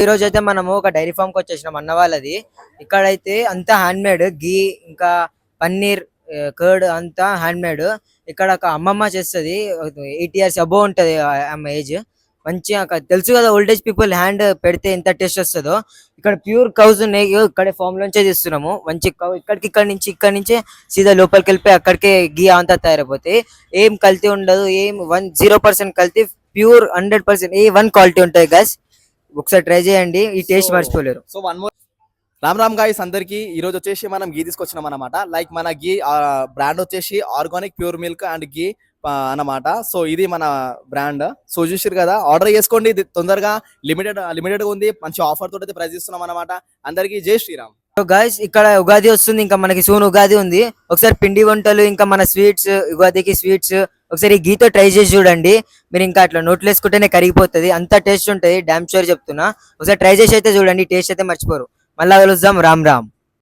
ఈ రోజు అయితే మనము ఒక డైరీ ఫామ్ కి వచ్చేసినాం అన్న వాళ్ళది. ఇక్కడైతే అంతా హ్యాండ్ మేడ్, గీ ఇంకా పన్నీర్, కర్డ్ అంతా హ్యాండ్ మేడ్. ఇక్కడ ఒక అమ్మమ్మ చేస్తుంది, 8 years అబోవ్ ఉంటది ఆమె ఏజ్. మంచిగా తెలుసు కదా ఓల్డేజ్ పీపుల్ హ్యాండ్ పెడితే ఎంత టేస్ట్ వస్తుందో. ఇక్కడ ప్యూర్ కౌస్ ఉన్నాయి, ఇక్కడే ఫామ్ లోంచే తీస్తున్నాము. మంచి కౌ ఇక్కడ నుంచి సీదా లోపలికి వెళ్ళిపోయి అక్కడికే గీ అంతా తయారైపోతాయి. ఏం కల్తీ ఉండదు, ఏం 0% కల్తీ, ప్యూర్ 100% A1 క్వాలిటీ ఉంటాయి గైస్. ఒకసారి ట్రై చేయండి, ఈ టేస్ట్ మర్చిపోలేరు. సో వన్ మోర్ రామ్ గాయ్స్ అందరికి ఈ రోజు వచ్చేసి మనం గీ తీసుకొచ్చినాం అనమాట. లైక్ మన గీ బ్రాండ్ వచ్చేసి ఆర్గానిక్ ప్యూర్ మిల్క్ అండ్ గీ అన్నమాట. సో ఇది మన బ్రాండ్. సో చూసారు కదా, ఆర్డర్ చేసుకోండి, ఇది తొందరగా లిమిటెడ్ ఉంది. మంచి ఆఫర్ తోటి ప్రైస్ ఇస్తున్నాం అనమాట. అందరికి జై శ్రీరామ్. గైస్ ఇక్కడ ఉగాది వస్తుంది, ఇంకా మనకి సూన్ ఉగాది ఉంది. ఒకసారి పిండి వంటలు ఇంకా మన స్వీట్స్, ఉగాదికి స్వీట్స్ ఒకసారి గీతో ట్రై చేసి చూడండి. మీరు ఇంకా అట్లా నోట్లు వేసుకుంటేనే కరిగిపోతుంది, అంత టేస్ట్ ఉంటుంది, డామ్ షూర్ చెప్తున్నా. ఒకసారి ట్రై చేసి అయితే చూడండి, టేస్ట్ అయితే మర్చిపోరు. మళ్ళా కలుద్దాం. రామ్ రామ్.